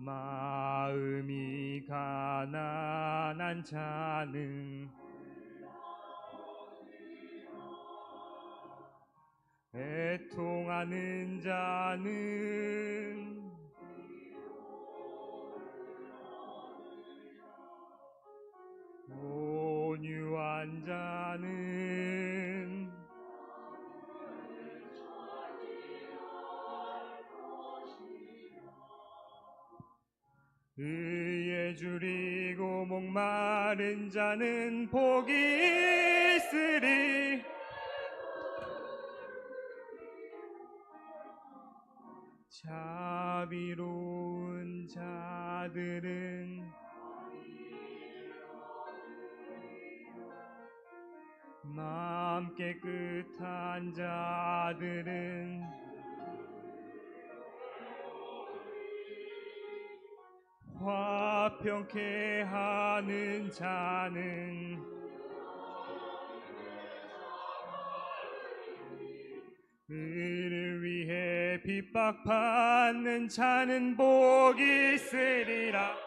마음이 가난한 자는 애통하는 자는 온유한 자는 의에 줄이고 목마른 자는 복이 있으리. 자비로운 자들은 마음 깨끗한 자들은 화평케 하는 자는 의를 위해 핍박받는 자는 복이 있으리라.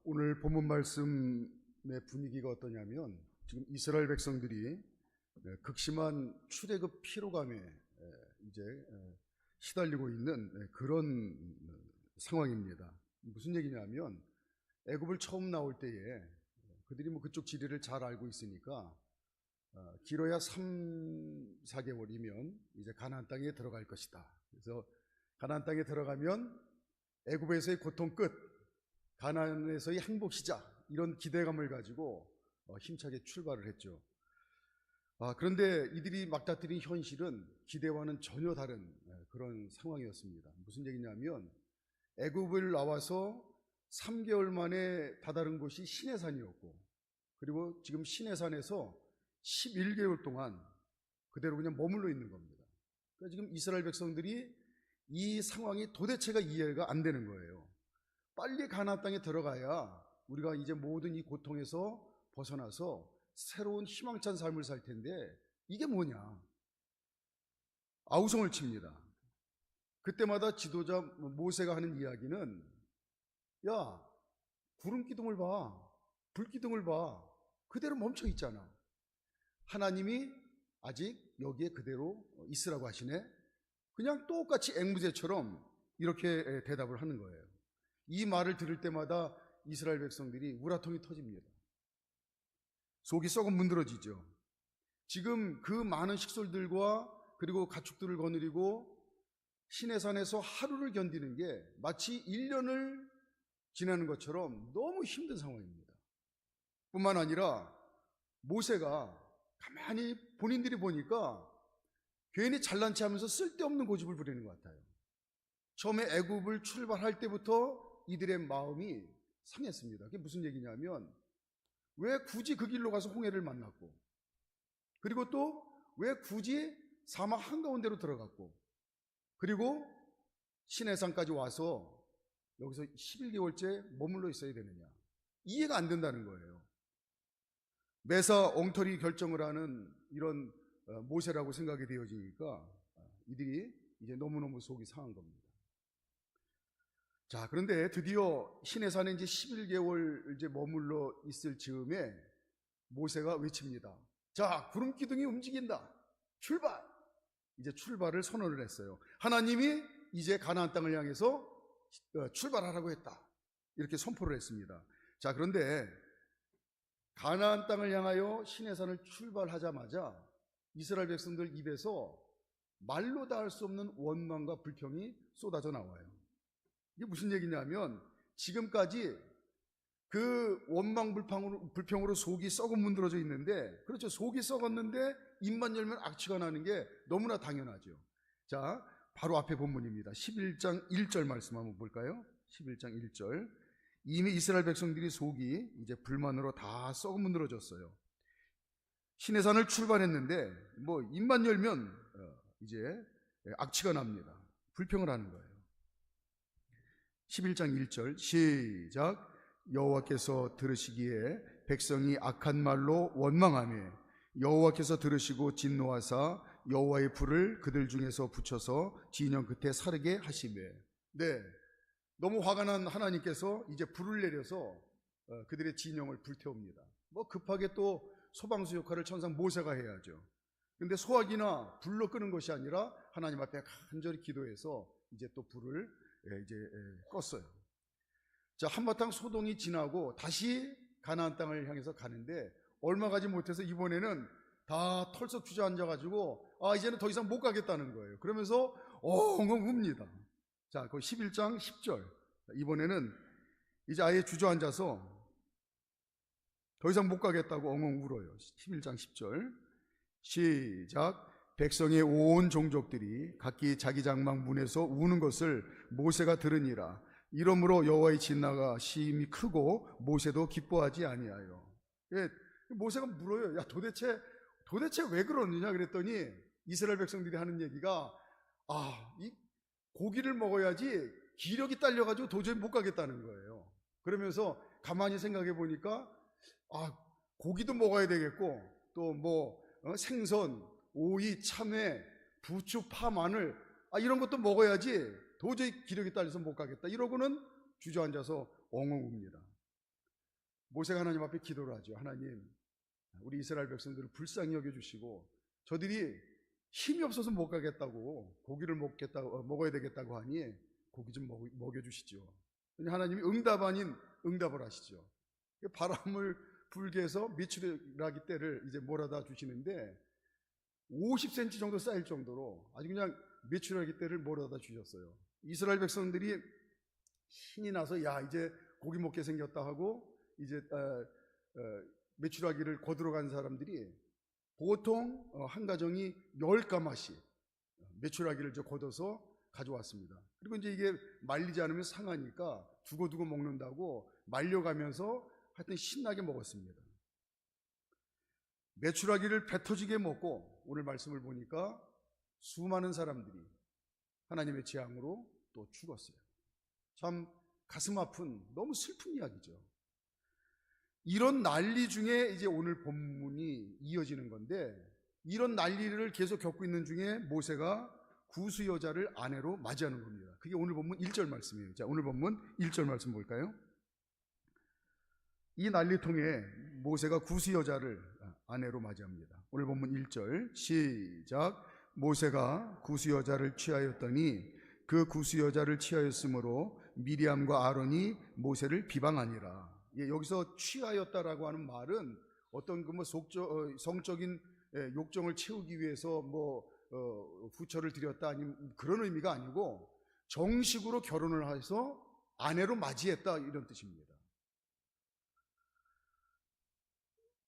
오늘 본문 말씀의 분위기가 어떠냐면 지금 이스라엘 백성들이 극심한 출애굽 피로감에 이제 시달리고 있는 그런 상황입니다. 무슨 얘기냐면 애굽을 처음 나올 때에 그들이 뭐 그쪽 지리를 잘 알고 있으니까 길어야 3, 4개월이면 이제 가나안 땅에 들어갈 것이다. 그래서 가나안 땅에 들어가면 애굽에서의 고통 끝, 가나안에서의 행복 시작, 이런 기대감을 가지고 힘차게 출발을 했죠. 그런데 이들이 맞닥뜨린 현실은 기대와는 전혀 다른 그런 상황이었습니다. 무슨 얘기냐면 애굽을 나와서 3개월 만에 다다른 곳이 시내산이었고, 그리고 지금 시내산에서 11개월 동안 그대로 그냥 머물러 있는 겁니다. 그러니까 지금 이스라엘 백성들이 이 상황이 도대체가 이해가 안 되는 거예요. 빨리 가나안 땅에 들어가야 우리가 이제 모든 이 고통에서 벗어나서 새로운 희망찬 삶을 살 텐데 이게 뭐냐? 아우성을 칩니다. 그때마다 지도자 모세가 하는 이야기는, 야, 구름 기둥을 봐, 불 기둥을 봐, 그대로 멈춰 있잖아. 하나님이 아직 여기에 그대로 있으라고 하시네. 그냥 똑같이 앵무새처럼 이렇게 대답을 하는 거예요. 이 말을 들을 때마다 이스라엘 백성들이 우라통이 터집니다. 속이 썩어 문드러지죠. 지금 그 많은 식솔들과 그리고 가축들을 거느리고 시내산에서 하루를 견디는 게 마치 1년을 지나는 것처럼 너무 힘든 상황입니다. 뿐만 아니라 모세가 가만히 본인들이 보니까 괜히 잘난 체 하면서 쓸데없는 고집을 부리는 것 같아요. 처음에 애굽을 출발할 때부터 이들의 마음이 상했습니다. 그게 무슨 얘기냐면, 왜 굳이 그 길로 가서 홍해를 만났고, 그리고 또 왜 굳이 사막 한가운데로 들어갔고, 그리고 시내산까지 와서 여기서 11개월째 머물러 있어야 되느냐. 이해가 안 된다는 거예요. 매사 엉터리 결정을 하는 이런 모세라고 생각이 되어지니까 이들이 이제 너무너무 속이 상한 겁니다. 자, 그런데 드디어 시내산에 이제 11개월 이제 머물러 있을 즈음에 모세가 외칩니다. 자, 구름 기둥이 움직인다. 출발! 이제 출발을 선언을 했어요. 하나님이 이제 가나안 땅을 향해서 출발하라고 했다. 이렇게 선포를 했습니다. 자, 그런데 가나안 땅을 향하여 시내산을 출발하자마자 이스라엘 백성들 입에서 말로 다 할 수 없는 원망과 불평이 쏟아져 나와요. 이게 무슨 얘기냐면, 지금까지 그 원망 불평으로 속이 썩어 문드러져 있는데, 그렇죠, 속이 썩었는데 입만 열면 악취가 나는 게 너무나 당연하죠. 자, 바로 앞에 본문입니다. 11장 1절 말씀 한번 볼까요? 11장 1절. 이미 이스라엘 백성들이 속이 이제 불만으로 다 썩어 문드러졌어요. 시내산을 출발했는데 뭐 입만 열면 이제 악취가 납니다. 불평을 하는 거예요. 11장 1절 시작. 여호와께서 들으시기에 백성이 악한 말로 원망하며 여호와께서 들으시고 진노하사 여호와의 불을 그들 중에서 붙여서 진영 끝에 사르게 하시며. 네, 너무 화가 난 하나님께서 이제 불을 내려서 그들의 진영을 불태웁니다. 뭐 급하게 또 소방수 역할을 천상 모세가 해야죠. 근데 소화기나 불로 끄는 것이 아니라 하나님 앞에 간절히 기도해서 이제 또 불을 이제 껐어요. 자, 한바탕 소동이 지나고 다시 가나안 땅을 향해서 가는데 얼마 가지 못해서 이번에는 다 털썩 주저앉아가지고 이제는 더 이상 못 가겠다는 거예요. 그러면서 엉엉 웁니다. 자, 그 11장 10절. 이번에는 이제 아예 주저앉아서 더 이상 못 가겠다고 엉엉 울어요. 11장 10절. 시작. 백성의 온 종족들이 각기 자기 장막 문에서 우는 것을 모세가 들으니라. 이러므로 여호와의 진노가 심히 크고 모세도 기뻐하지 아니하여. 예, 모세가 물어요. 야, 도대체 왜 그러느냐 그랬더니 이스라엘 백성들이 하는 얘기가 이 고기를 먹어야지 기력이 딸려가지고 도저히 못 가겠다는 거예요. 그러면서 가만히 생각해 보니까 고기도 먹어야 되겠고 또 뭐 생선, 오이, 참외, 부추, 파, 마늘 이런 것도 먹어야지 도저히 기력이 딸려서 못 가겠다. 이러고는 주저앉아서 엉엉 웁니다. 모세가 하나님 앞에 기도를 하죠. 하나님, 우리 이스라엘 백성들을 불쌍히 여겨주시고 저들이 힘이 없어서 못 가겠다고 고기를 먹어야 되겠다고 하니 고기 좀 먹여주시죠. 하나님이 응답 아닌 응답을 하시죠. 바람을 불게 해서 메추라기 떼를 이제 몰아다 주시는데 50cm 정도 쌓일 정도로 아주 그냥 메추라기 떼를 몰아다 주셨어요. 이스라엘 백성들이 신이 나서 야, 이제 고기 먹게 생겼다 하고 이제 메추라기를 거두러 간 사람들이 보통 한 가정이 10가마씩 메추라기를 걷어서 가져왔습니다. 그리고 이제 이게 말리지 않으면 상하니까 두고두고 먹는다고 말려가면서 하여튼 신나게 먹었습니다. 메추라기를 배 터지게 먹고 오늘 말씀을 보니까 수많은 사람들이 하나님의 재앙으로 또 죽었어요. 참 가슴 아픈 너무 슬픈 이야기죠. 이런 난리 중에 이제 오늘 본문이 이어지는 건데, 이런 난리를 계속 겪고 있는 중에 모세가 구스 여자를 아내로 맞이하는 겁니다. 그게 오늘 본문 1절 말씀이에요. 자, 오늘 본문 1절 말씀 볼까요? 이 난리통에 모세가 구스 여자를 아내로 맞이합니다. 오늘 본문 1절 시작. 모세가 구스 여자를 취하였더니 그 구스 여자를 취하였으므로 미리암과 아론이 모세를 비방하니라. 여기서 취하였다라고 하는 말은 어떤 그 성적인 욕정을 채우기 위해서 부처를 드렸다 아니면 그런 의미가 아니고 정식으로 결혼을 해서 아내로 맞이했다 이런 뜻입니다.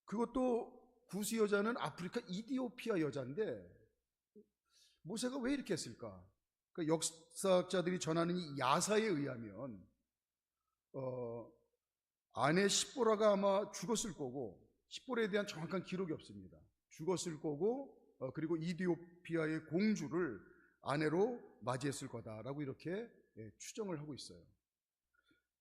그것도 구스 여자는 아프리카 이디오피아 여자인데 모세가 왜 이렇게 했을까? 그 역사학자들이 전하는 이 야사에 의하면 아내 십보라가 아마 죽었을 거고, 십보라에 대한 정확한 기록이 없습니다. 죽었을 거고 그리고 이디오피아의 공주를 아내로 맞이했을 거다라고 이렇게 추정을 하고 있어요.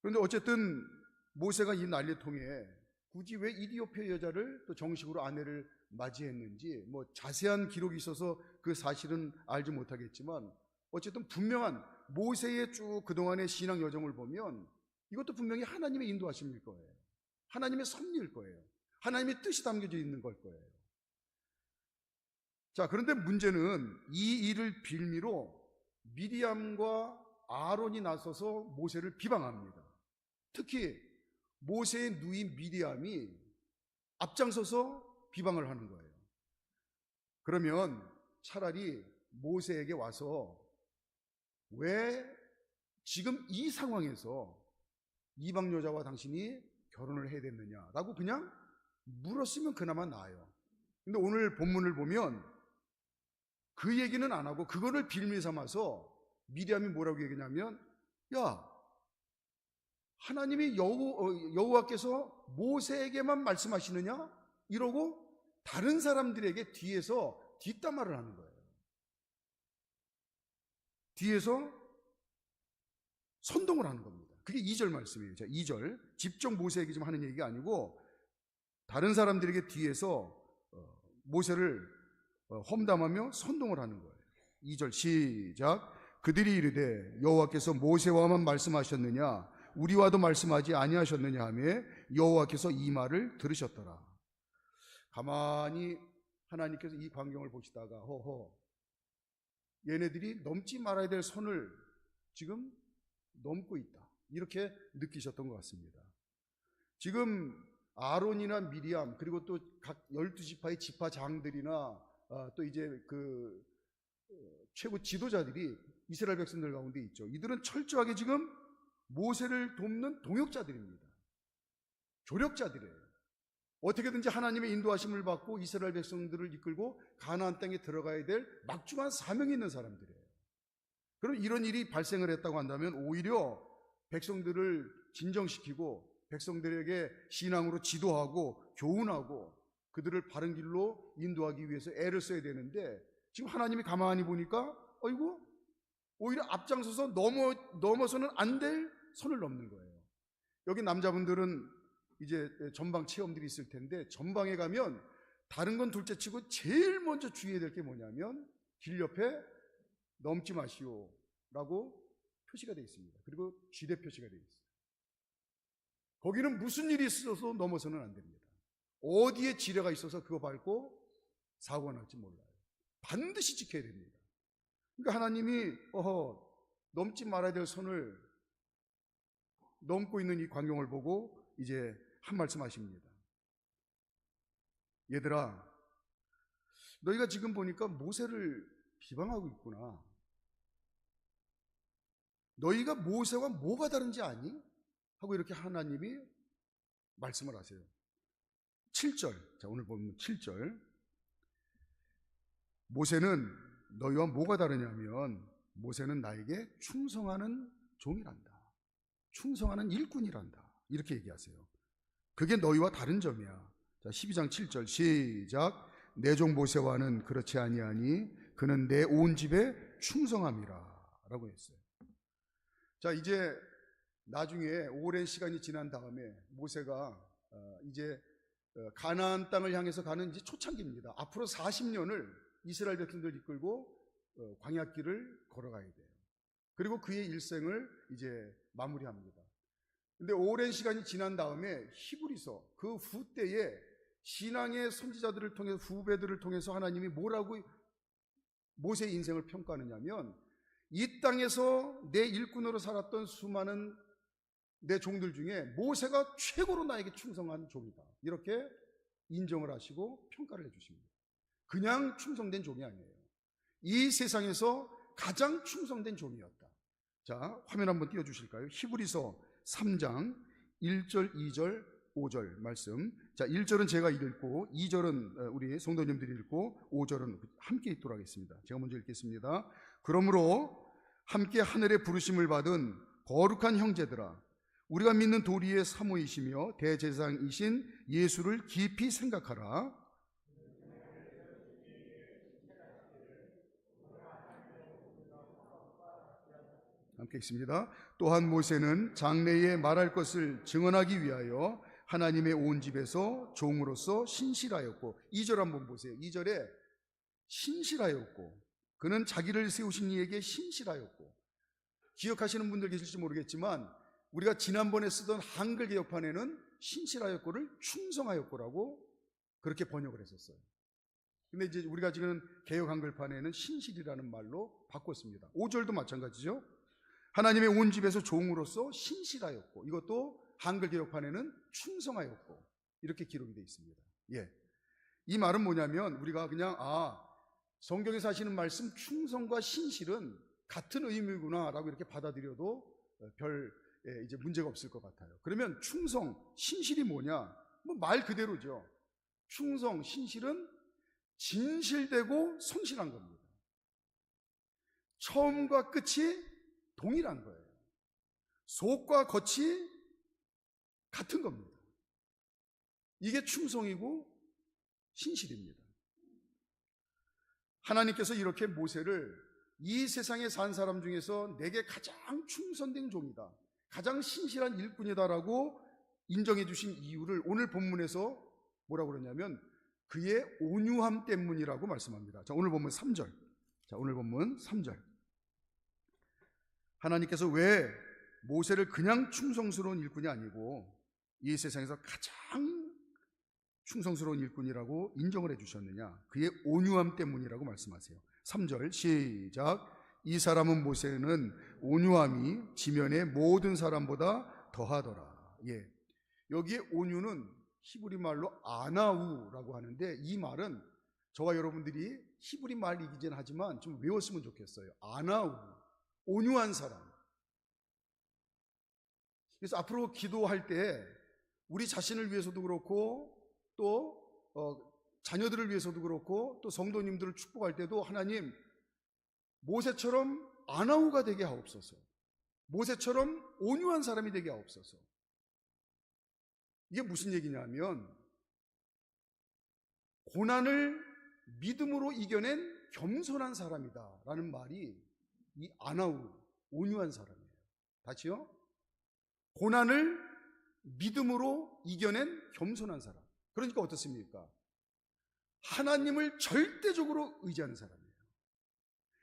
그런데 어쨌든 모세가 이 난리통에 굳이 왜 이디오피아 여자를 또 정식으로 아내를 맞이했는지 자세한 기록이 있어서 그 사실은 알지 못하겠지만 어쨌든 분명한 모세의 쭉 그동안의 신앙 여정을 보면 이것도 분명히 하나님의 인도하심일 거예요. 하나님의 섭리일 거예요. 하나님의 뜻이 담겨져 있는 걸 거예요. 자, 그런데 문제는 이 일을 빌미로 미리암과 아론이 나서서 모세를 비방합니다. 특히 모세의 누이 미리암이 앞장서서 비방을 하는 거예요. 그러면 차라리 모세에게 와서 왜 지금 이 상황에서 이방 여자와 당신이 결혼을 해야 됐느냐라고 그냥 물었으면 그나마 나아요. 근데 오늘 본문을 보면 그 얘기는 안 하고 그거를 빌미 삼아서 미리암이 뭐라고 얘기냐면, 야, 하나님이 여호와께서 모세에게만 말씀하시느냐? 이러고 다른 사람들에게 뒤에서 뒷담화를 하는 거예요. 뒤에서 선동을 하는 겁니다. 그게 2절 말씀이에요. 자, 2절. 직접 모세에게 좀 하는 얘기가 아니고 다른 사람들에게 뒤에서 모세를 험담하며 선동을 하는 거예요. 2절 시작. 그들이 이르되 여호와께서 모세와만 말씀하셨느냐 우리와도 말씀하지 아니하셨느냐 하며 여호와께서 이 말을 들으셨더라. 가만히 하나님께서 이 광경을 보시다가 허허, 얘네들이 넘지 말아야 될 선을 지금 넘고 있다, 이렇게 느끼셨던 것 같습니다. 지금 아론이나 미리암 그리고 또 각 12지파의 지파장들이나 또 이제 그 최고 지도자들이 이스라엘 백성들 가운데 있죠. 이들은 철저하게 지금 모세를 돕는 동역자들입니다. 조력자들이에요. 어떻게든지 하나님의 인도하심을 받고 이스라엘 백성들을 이끌고 가나안 땅에 들어가야 될 막중한 사명이 있는 사람들이에요. 그럼 이런 일이 발생을 했다고 한다면 오히려 백성들을 진정시키고 백성들에게 신앙으로 지도하고 교훈하고 그들을 바른 길로 인도하기 위해서 애를 써야 되는데 지금 하나님이 가만히 보니까 어이구, 오히려 앞장서서 넘어서는 안 될 선을 넘는 거예요. 여기 남자분들은 이제 전방 체험들이 있을 텐데 전방에 가면 다른 건 둘째치고 제일 먼저 주의해야 될 게 뭐냐면 길 옆에 넘지 마시오 라고 표시가 되어 있습니다. 그리고 지대 표시가 되어 있어요. 거기는 무슨 일이 있어서 넘어서는 안 됩니다. 어디에 지뢰가 있어서 그거 밟고 사고가 날지 몰라요. 반드시 지켜야 됩니다. 그러니까 하나님이 넘지 말아야 될 선을 넘고 있는 이 광경을 보고 이제 한 말씀 하십니다. 얘들아, 너희가 지금 보니까 모세를 비방하고 있구나. 너희가 모세와 뭐가 다른지 아니? 하고 이렇게 하나님이 말씀을 하세요. 7절. 자, 오늘 보면 7절. 모세는 너희와 뭐가 다르냐면 모세는 나에게 충성하는 종이란다. 충성하는 일꾼이란다. 이렇게 얘기하세요. 그게 너희와 다른 점이야. 자, 12장 7절 시작. 내 종 모세와는 그렇지 아니하니 그는 내 온 집에 충성함이라 라고 했어요. 자, 이제 나중에 오랜 시간이 지난 다음에 모세가 이제 가나안 땅을 향해서 가는 이제 초창기입니다. 앞으로 40년을 이스라엘 백성들 이끌고 광야길을 걸어가야 돼요. 그리고 그의 일생을 이제 마무리합니다. 근데 오랜 시간이 지난 다음에 히브리서 그 후때에 신앙의 선지자들을 통해서 후배들을 통해서 하나님이 뭐라고 모세의 인생을 평가하느냐면 이 땅에서 내 일꾼으로 살았던 수많은 내 종들 중에 모세가 최고로 나에게 충성한 종이다. 이렇게 인정을 하시고 평가를 해주십니다. 그냥 충성된 종이 아니에요. 이 세상에서 가장 충성된 종이었다. 자, 화면 한번 띄워주실까요? 히브리서 3장 1절, 2절, 5절 말씀. 자, 1절은 제가 읽고 2절은 우리 성도님들이 읽고 5절은 함께 읽도록 하겠습니다. 제가 먼저 읽겠습니다. 그러므로 함께 하늘의 부르심을 받은 거룩한 형제들아, 우리가 믿는 도리의 사모이시며 대제사장이신 예수를 깊이 생각하라. 함께 읽습니다. 또한 모세는 장래에 말할 것을 증언하기 위하여 하나님의 온 집에서 종으로서 신실하였고, 2절 한번 보세요. 2절에 신실하였고, 그는 자기를 세우신 이에게 신실하였고. 기억하시는 분들 계실지 모르겠지만 우리가 지난번에 쓰던 한글 개혁판에는 신실하였고를 충성하였고라고 그렇게 번역을 했었어요. 근데 이제 우리가 지금 개혁 한글판에는 신실이라는 말로 바꿨습니다. 5절도 마찬가지죠. 하나님의 온 집에서 종으로서 신실하였고, 이것도 한글 개혁판에는 충성하였고, 이렇게 기록이 되어 있습니다. 예. 이 말은 뭐냐면 우리가 그냥 성경에서 하시는 말씀 충성과 신실은 같은 의미구나라고 이렇게 받아들여도 별 이제 문제가 없을 것 같아요. 그러면 충성, 신실이 뭐냐? 뭐 말 그대로죠. 충성, 신실은 진실되고 성실한 겁니다. 처음과 끝이 동일한 거예요. 속과 겉이 같은 겁니다. 이게 충성이고 신실입니다. 하나님께서 이렇게 모세를 이 세상에 산 사람 중에서 내게 가장 충성된 종이다, 가장 신실한 일꾼이다라고 인정해 주신 이유를 오늘 본문에서 뭐라고 그러냐면 그의 온유함 때문이라고 말씀합니다. 자, 오늘 본문 3절. 자, 오늘 본문 3절. 하나님께서 왜 모세를 그냥 충성스러운 일꾼이 아니고 이 세상에서 가장 충성스러운 일꾼이라고 인정을 해 주셨느냐? 그의 온유함 때문이라고 말씀하세요. 3절 시작. 이 사람은 모세는 온유함이 지면의 모든 사람보다 더하더라. 예. 여기에 온유는 히브리 말로 아나우라고 하는데, 이 말은 저와 여러분들이 히브리 말이긴 하지만 좀 외웠으면 좋겠어요. 아나우, 온유한 사람. 그래서 앞으로 기도할 때 우리 자신을 위해서도 그렇고 또 자녀들을 위해서도 그렇고 또 성도님들을 축복할 때도 하나님, 모세처럼 아나우가 되게 하옵소서, 모세처럼 온유한 사람이 되게 하옵소서. 이게 무슨 얘기냐면 고난을 믿음으로 이겨낸 겸손한 사람이다 라는 말이 이 아나우, 온유한 사람이에요. 다시요. 고난을 믿음으로 이겨낸 겸손한 사람. 그러니까 어떻습니까? 하나님을 절대적으로 의지하는 사람이에요.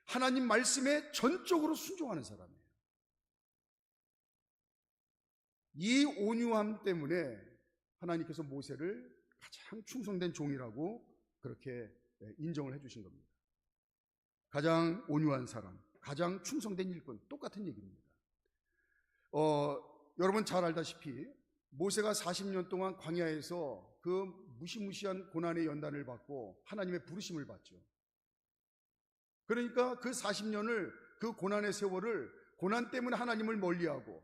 하나님 말씀에 전적으로 순종하는 사람이에요. 이 온유함 때문에 하나님께서 모세를 가장 충성된 종이라고 그렇게 인정을 해주신 겁니다. 가장 온유한 사람, 가장 충성된 일꾼, 똑같은 얘기입니다. 여러분 잘 알다시피 모세가 40년 동안 광야에서 그 무시무시한 고난의 연단을 받고 하나님의 부르심을 받죠. 그러니까 그 40년을, 그 고난의 세월을, 고난 때문에 하나님을 멀리하고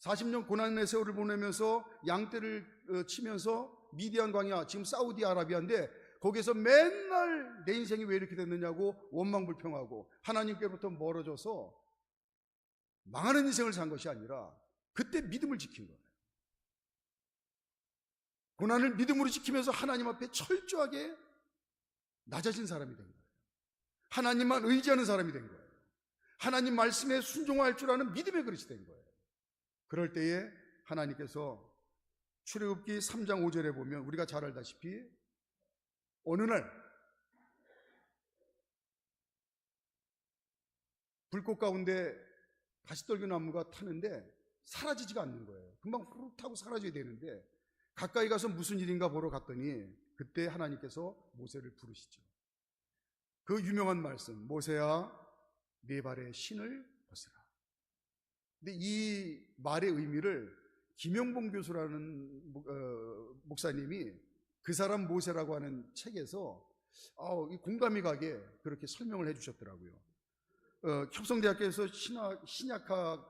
40년 고난의 세월을 보내면서 양떼를 치면서 미디안 광야, 지금 사우디아라비아인데 거기에서 맨날 내 인생이 왜 이렇게 됐느냐고 원망불평하고 하나님께로부터 멀어져서 망하는 인생을 산 것이 아니라 그때 믿음을 지킨 거예요. 고난을 믿음으로 지키면서 하나님 앞에 철저하게 낮아진 사람이 된 거예요. 하나님만 의지하는 사람이 된 거예요. 하나님 말씀에 순종할 줄 아는 믿음의 그릇이 된 거예요. 그럴 때에 하나님께서 출애굽기 3장 5절에 보면 우리가 잘 알다시피 어느 날 불꽃 가운데 가시떨기 나무가 타는데 사라지지가 않는 거예요. 금방 후룩 타고 사라져야 되는데 가까이 가서 무슨 일인가 보러 갔더니 그때 하나님께서 모세를 부르시죠. 그 유명한 말씀, 모세야 네 발에 신을 벗으라. 근데 이 말의 의미를 김영봉 교수라는 목사님이 그 사람 모세라고 하는 책에서 공감이 가게 그렇게 설명을 해주셨더라고요. 협성대학교에서 신약학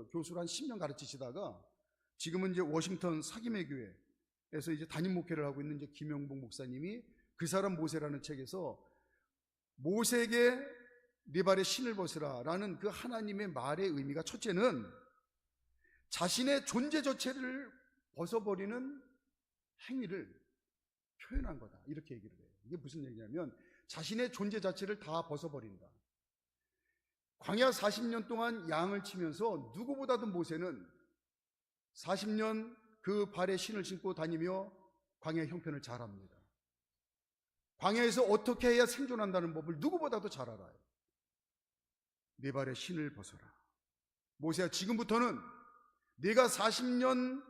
교수를 한 10년 가르치시다가 지금은 이제 워싱턴 사김의 교회에서 이제 담임 목회를 하고 있는 이제 김영봉 목사님이 그 사람 모세라는 책에서 모세에게 네 발에 신을 벗으라라는 그 하나님의 말의 의미가 첫째는 자신의 존재 자체를 벗어버리는 행위를 표현한 거다. 이렇게 얘기를 해요. 이게 무슨 얘기냐면 자신의 존재 자체를 다 벗어버린다. 광야 40년 동안 양을 치면서 누구보다도 모세는 40년 그 발에 신을 신고 다니며 광야 형편을 잘 압니다. 광야에서 어떻게 해야 생존한다는 법을 누구보다도 잘 알아요. 네 발에 신을 벗어라. 모세야, 지금부터는 네가 40년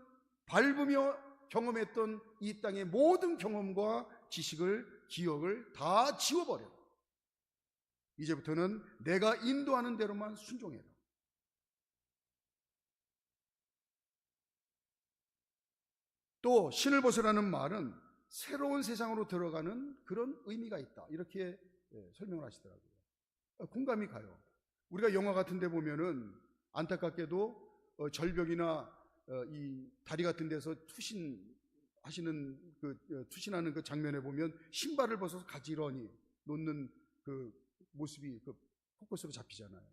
밟으며 경험했던 이 땅의 모든 경험과 지식을, 기억을 다 지워버려. 이제부터는 내가 인도하는 대로만 순종해라. 또 신을 벗으라는 말은 새로운 세상으로 들어가는 그런 의미가 있다. 이렇게 설명을 하시더라고요. 공감이 가요. 우리가 영화 같은 데 보면은 안타깝게도 절벽이나 이 다리 같은 데서 투신하는 그 장면에 보면 신발을 벗어서 가지런히 놓는 그 모습이 그 포커스로 잡히잖아요.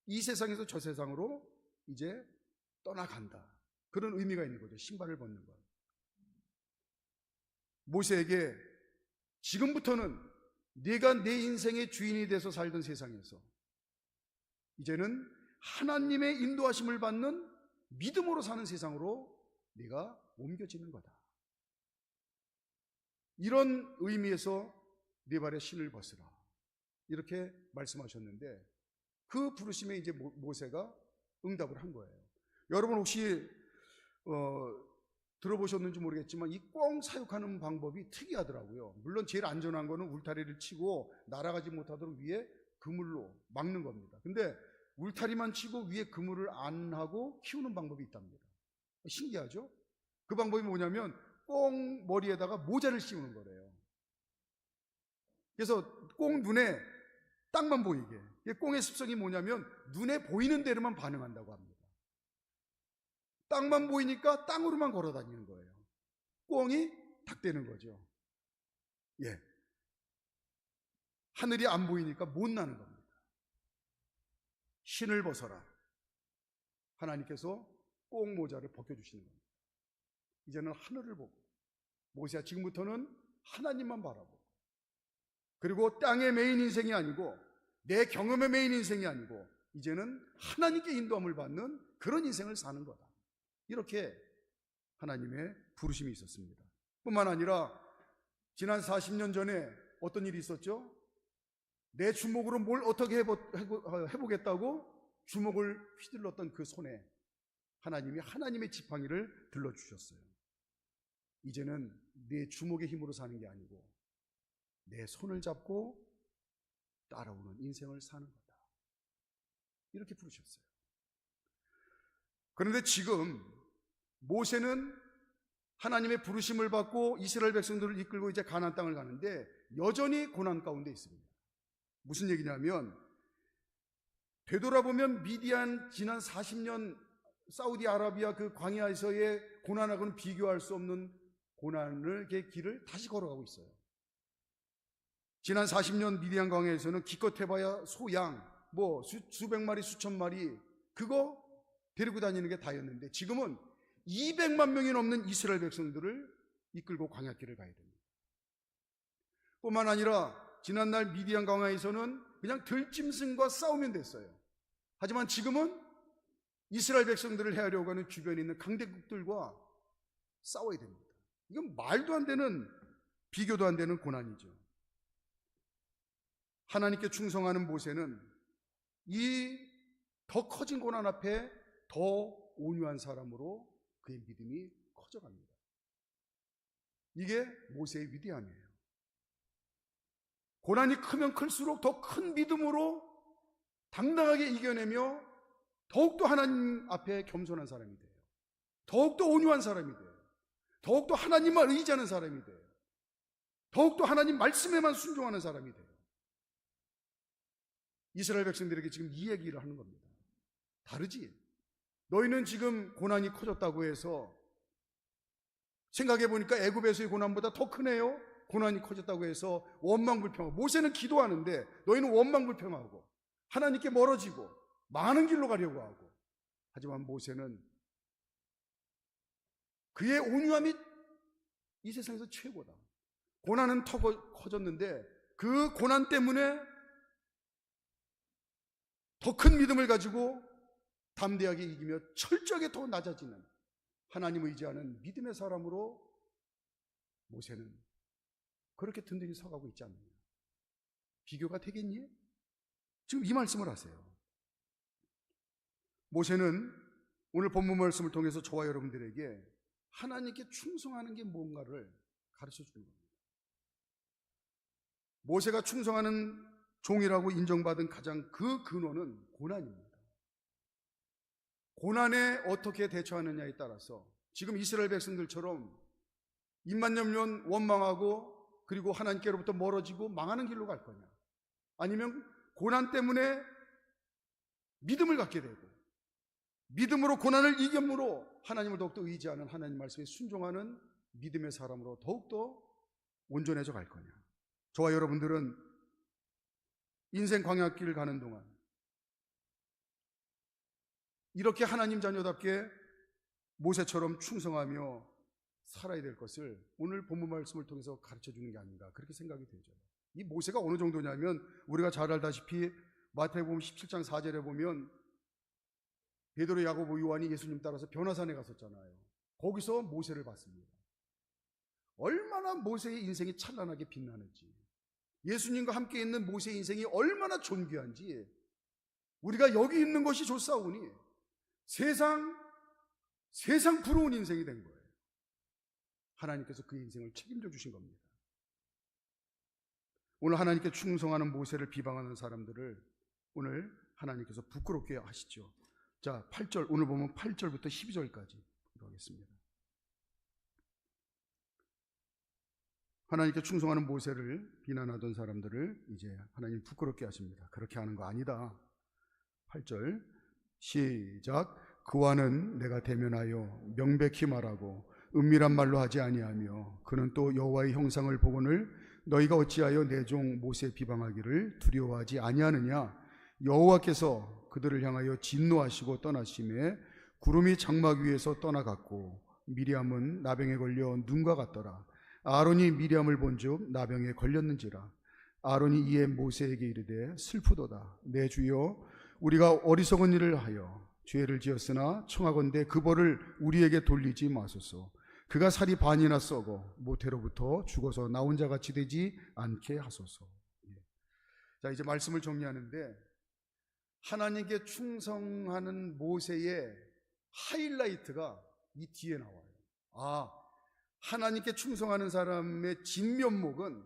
이 세상에서 저 세상으로 이제 떠나간다. 그런 의미가 있는 거죠. 신발을 벗는 것. 모세에게 지금부터는 네가 내 인생의 주인이 돼서 살던 세상에서 이제는 하나님의 인도하심을 받는 믿음으로 사는 세상으로 네가 옮겨지는 거다. 이런 의미에서 네 발에 신을 벗으라. 이렇게 말씀하셨는데 그 부르심에 이제 모세가 응답을 한 거예요. 여러분 혹시 들어보셨는지 모르겠지만 이 꽁 사육하는 방법이 특이하더라고요. 물론 제일 안전한 거는 울타리를 치고 날아가지 못하도록 위에 그물로 막는 겁니다. 근데 울타리만 치고 위에 그물을 안 하고 키우는 방법이 있답니다. 신기하죠? 그 방법이 뭐냐면 꽁 머리에다가 모자를 씌우는 거래요. 그래서 꽁 눈에 땅만 보이게. 꽁의 습성이 뭐냐면 눈에 보이는 대로만 반응한다고 합니다. 땅만 보이니까 땅으로만 걸어 다니는 거예요. 꽁이 닭 되는 거죠. 예. 하늘이 안 보이니까 못 나는 겁니다. 신을 벗어라. 하나님께서 꽁 모자를 벗겨주시는 겁니다. 이제는 하늘을 보고, 모세야 지금부터는 하나님만 바라보고, 그리고 땅의 메인 인생이 아니고 내 경험의 메인 인생이 아니고 이제는 하나님께 인도함을 받는 그런 인생을 사는 거다. 이렇게 하나님의 부르심이 있었습니다. 뿐만 아니라 지난 40년 전에 어떤 일이 있었죠? 내 주먹으로 뭘 어떻게 해보겠다고 주먹을 휘둘렀던 그 손에 하나님이 하나님의 지팡이를 들러주셨어요. 이제는 내 주먹의 힘으로 사는 게 아니고 내 손을 잡고 따라오는 인생을 사는 거다. 이렇게 부르셨어요. 그런데 지금 모세는 하나님의 부르심을 받고 이스라엘 백성들을 이끌고 이제 가나안 땅을 가는데 여전히 고난 가운데 있습니다. 무슨 얘기냐면 되돌아보면 미디안 지난 40년 사우디아라비아 그 광야에서의 고난하고는 비교할 수 없는 고난의 길을 다시 걸어가고 있어요. 지난 40년 미디안 광야에서는 기껏 해봐야 소양 수백 마리 수천 마리 그거 데리고 다니는 게 다였는데 지금은 200만 명이 넘는 이스라엘 백성들을 이끌고 광야길을 가야 됩니다. 뿐만 아니라 지난날 미디안 광야에서는 그냥 들짐승과 싸우면 됐어요. 하지만 지금은 이스라엘 백성들을 해하려고 하는 주변에 있는 강대국들과 싸워야 됩니다. 이건 말도 안 되는, 비교도 안 되는 고난이죠. 하나님께 충성하는 모세는 이 더 커진 고난 앞에 더 온유한 사람으로 그의 믿음이 커져갑니다. 이게 모세의 위대함이에요. 고난이 크면 클수록 더 큰 믿음으로 당당하게 이겨내며 더욱더 하나님 앞에 겸손한 사람이 돼요. 더욱더 온유한 사람이 돼요. 더욱더 하나님만 의지하는 사람이 돼요. 더욱더 하나님 말씀에만 순종하는 사람이 돼요. 이스라엘 백성들에게 지금 이 얘기를 하는 겁니다. 다르지? 너희는 지금 고난이 커졌다고 해서 생각해보니까 애굽에서의 고난보다 더 크네요. 고난이 커졌다고 해서 원망불평하고, 모세는 기도하는데 너희는 원망불평하고 하나님께 멀어지고 많은 길로 가려고 하고, 하지만 모세는 그의 온유함이 이 세상에서 최고다. 고난은 더 커졌는데 그 고난 때문에 더 큰 믿음을 가지고 담대하게 이기며 철저하게 더 낮아지는 하나님을 의지하는 믿음의 사람으로 모세는 그렇게 든든히 서가고 있지 않느냐. 비교가 되겠니? 지금 이 말씀을 하세요. 모세는 오늘 본문 말씀을 통해서 저와 여러분들에게 하나님께 충성하는 게 뭔가를 가르쳐 주는 겁니다. 모세가 충성하는 종이라고 인정받은 가장 그 근원은 고난입니다. 고난에 어떻게 대처하느냐에 따라서 지금 이스라엘 백성들처럼 입만염면 원망하고 그리고 하나님께로부터 멀어지고 망하는 길로 갈 거냐, 아니면 고난 때문에 믿음을 갖게 되고 믿음으로 고난을 이김으로 하나님을 더욱더 의지하는, 하나님 말씀에 순종하는 믿음의 사람으로 더욱더 온전해져 갈 거냐. 저와 여러분들은 인생 광야길을 가는 동안 이렇게 하나님 자녀답게 모세처럼 충성하며 살아야 될 것을 오늘 본문 말씀을 통해서 가르쳐 주는 게 아닌가, 그렇게 생각이 되죠. 이 모세가 어느 정도냐면 우리가 잘 알다시피 마태복음 17장 4절에 보면 베드로, 야고보, 요한이 예수님 따라서 변화산에 갔었잖아요. 거기서 모세를 봤습니다. 얼마나 모세의 인생이 찬란하게 빛나는지, 예수님과 함께 있는 모세의 인생이 얼마나 존귀한지, 우리가 여기 있는 것이 좋사오니 세상 부러운 인생이 된 거예요. 하나님께서 그의 인생을 책임져 주신 겁니다. 오늘 하나님께 충성하는 모세를 비방하는 사람들을 오늘 하나님께서 부끄럽게 하시죠. 자, 8절, 오늘 보면 8절부터 12절까지 하겠습니다. 하나님께 충성하는 모세를 비난하던 사람들을 이제 하나님 부끄럽게 하십니다. 그렇게 하는 거 아니다. 8절 시작. 그와는 내가 대면하여 명백히 말하고 은밀한 말로 하지 아니하며 그는 또 여호와의 형상을 보거늘 너희가 어찌하여 내 종 모세 비방하기를 두려워하지 아니하느냐. 여호와께서 그들을 향하여 진노하시고 떠나심에 구름이 장막 위에서 떠나갔고 미리암은 나병에 걸려 눈과 같더라. 아론이 미리암을 본즉 나병에 걸렸는지라. 아론이 이에 모세에게 이르되 슬프도다. 내 주여, 우리가 어리석은 일을 하여 죄를 지었으나 청하건대 그 벌을 우리에게 돌리지 마소서. 그가 살이 반이나 썩어 모태로부터 죽어서 나온 자 같이 되지 않게 하소서. 자, 이제 말씀을 정리하는데 하나님께 충성하는 모세의 하이라이트가 이 뒤에 나와요. 하나님께 충성하는 사람의 진면목은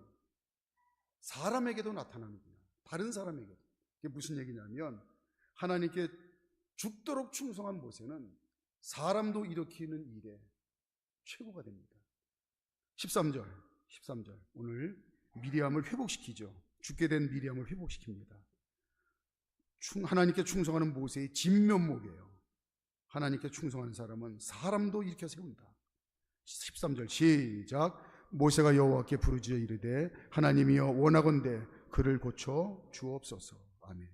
사람에게도 나타나는구나. 다른 사람에게도. 이게 무슨 얘기냐면 하나님께 죽도록 충성한 모세는 사람도 일으키는 일에 최고가 됩니다. 13절 오늘 미리암을 회복시키죠. 죽게 된 미리암을 회복시킵니다. 하나님께 충성하는 모세의 진면목이에요. 하나님께 충성하는 사람은 사람도 일으켜 세운다. 13절 시작. 모세가 여호와께 부르짖어 이르되 하나님이여 원하건대 그를 고쳐 주옵소서. 아멘.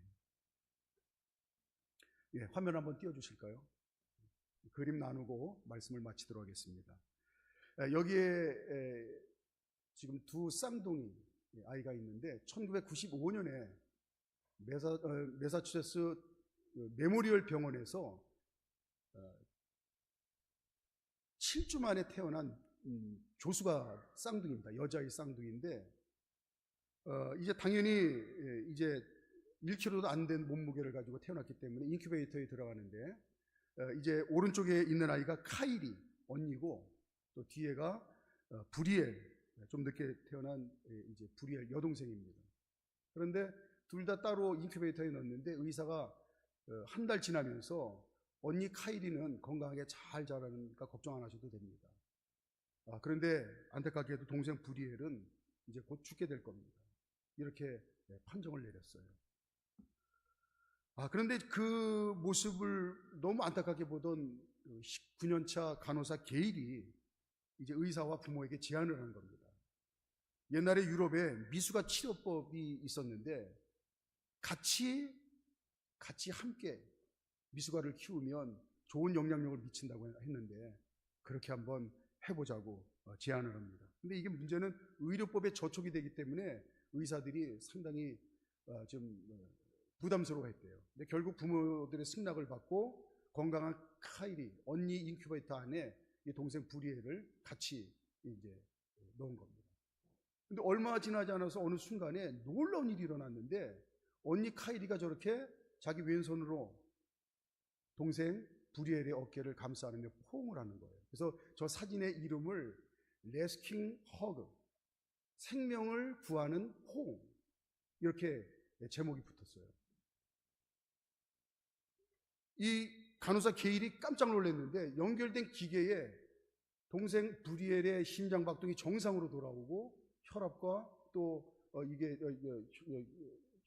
예, 화면 한번 띄워주실까요? 그림 나누고 말씀을 마치도록 하겠습니다. 여기에 지금 두 쌍둥이 아이가 있는데 1995년에 매사추세츠 메모리얼 병원에서 7주 만에 태어난 조수가 쌍둥이입니다. 여자의 쌍둥이인데 이제 당연히 이제 1kg도 안 된 몸무게를 가지고 태어났기 때문에 인큐베이터에 들어가는데 이제 오른쪽에 있는 아이가 카이리 언니고 또 뒤에가 브리엘, 좀 늦게 태어난 이제 브리엘 여동생입니다. 그런데 둘 다 따로 인큐베이터에 넣었는데 의사가 한 달 지나면서 언니 카이리는 건강하게 잘 자라니까 걱정 안 하셔도 됩니다. 그런데 안타깝게도 동생 브리엘은 이제 곧 죽게 될 겁니다. 이렇게 판정을 내렸어요. 그런데 그 모습을 너무 안타깝게 보던 19년차 간호사 게일이 이제 의사와 부모에게 제안을 한 겁니다. 옛날에 유럽에 미숙아 치료법이 있었는데 같이 함께 미숙아를 키우면 좋은 영향력을 미친다고 했는데 그렇게 한번 해보자고 제안을 합니다. 근데 이게 문제는 의료법에 저촉이 되기 때문에 의사들이 상당히 좀 부담스러워했대요. 근데 결국 부모들의 승낙을 받고 건강한 카이리 언니 인큐베이터 안에 이 동생 브리엘을 같이 이제 넣은 겁니다. 근데 얼마 지나지 않아서 어느 순간에 놀라운 일이 일어났는데 언니 카이리가 저렇게 자기 왼손으로 동생 브리엘의 어깨를 감싸는데 포옹을 하는 거예요. 그래서 저 사진의 이름을 레스킹 허그, 생명을 구하는 포옹, 이렇게 제목이 붙었어요. 이 간호사 게일이 깜짝 놀랐는데 연결된 기계에 동생 브리엘의 심장 박동이 정상으로 돌아오고 혈압과 또 이게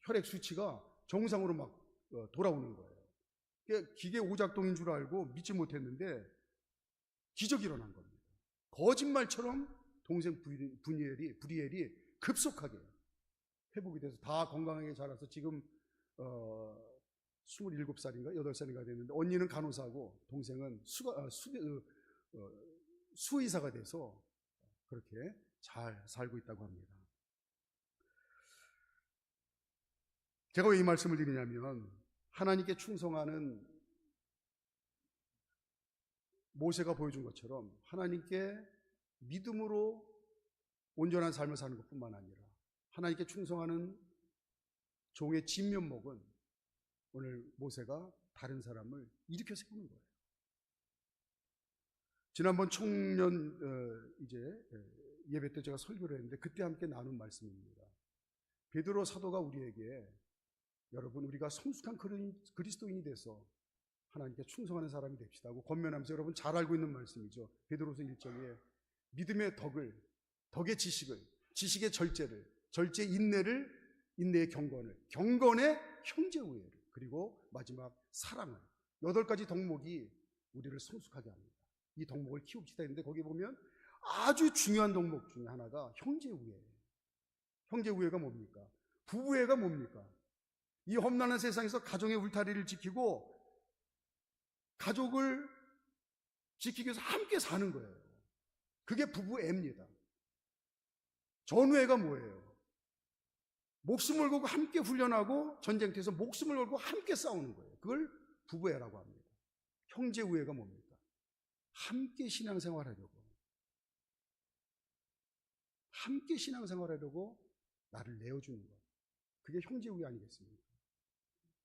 혈액 수치가 정상으로 막 돌아오는 거예요. 기계 오작동인 줄 알고 믿지 못했는데 기적이 일어난 겁니다. 거짓말처럼 동생 브리엘이 급속하게 회복이 돼서 다 건강하게 자라서 지금 27살인가 8살인가 됐는데 언니는 간호사고 동생은 수의사가 돼서 그렇게 잘 살고 있다고 합니다. 제가 왜 이 말씀을 드리냐면 하나님께 충성하는 모세가 보여준 것처럼 하나님께 믿음으로 온전한 삶을 사는 것뿐만 아니라 하나님께 충성하는 종의 진면목은 오늘 모세가 다른 사람을 일으켜 세우는 거예요. 지난번 청년 예배 때 제가 설교를 했는데 그때 함께 나눈 말씀입니다. 베드로 사도가 우리에게 여러분 우리가 성숙한 그리스도인이 돼서 하나님께 충성하는 사람이 됩시다 하고 권면하면서 여러분 잘 알고 있는 말씀이죠. 베드로서 1장에 믿음의 덕의 지식을, 지식의 절제의 인내를, 인내의 경건의 형제 우애를, 그리고 마지막 사랑을, 8가지 덕목이 우리를 성숙하게 합니다. 이 덕목을 키웁시다 했는데 거기 보면 아주 중요한 덕목 중에 하나가 형제 우애예요. 형제 우애가 뭡니까? 부부애가 뭡니까? 이 험난한 세상에서 가정의 울타리를 지키고 가족을 지키기 위해서 함께 사는 거예요. 그게 부부애입니다. 전우애가 뭐예요? 목숨을 걸고 함께 훈련하고 전쟁터에서 목숨을 걸고 함께 싸우는 거예요. 그걸 부부애라고 합니다. 형제 우애가 뭡니까? 함께 신앙생활하려고 나를 내어주는 것. 그게 형제 우애 아니겠습니까?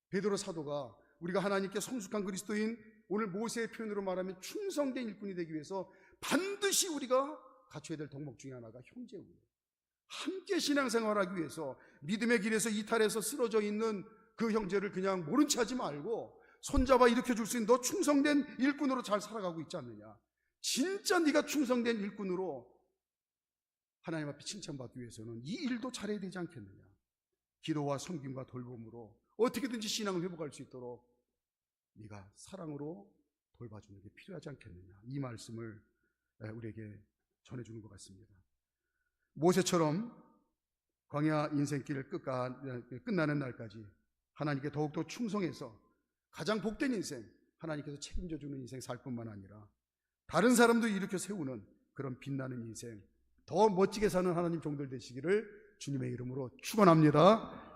베드로 사도가 우리가 하나님께 성숙한 그리스도인, 오늘 모세의 표현으로 말하면 충성된 일꾼이 되기 위해서 반드시 우리가 갖춰야 될 덕목 중에 하나가 형제 우애. 함께 신앙생활하기 위해서 믿음의 길에서 이탈해서 쓰러져 있는 그 형제를 그냥 모른 체 하지 말고 손잡아 일으켜줄 수 있는 너 충성된 일꾼으로 잘 살아가고 있지 않느냐. 진짜 네가 충성된 일꾼으로 하나님 앞에 칭찬받기 위해서는 이 일도 잘해야 되지 않겠느냐. 기도와 섬김과 돌봄으로 어떻게든지 신앙을 회복할 수 있도록 네가 사랑으로 돌봐주는 게 필요하지 않겠느냐. 이 말씀을 우리에게 전해주는 것 같습니다. 모세처럼 광야 인생길 끝나는 날까지 하나님께 더욱더 충성해서 가장 복된 인생, 하나님께서 책임져 주는 인생 살 뿐만 아니라 다른 사람도 일으켜 세우는 그런 빛나는 인생, 더 멋지게 사는 하나님 종들 되시기를 주님의 이름으로 축원합니다.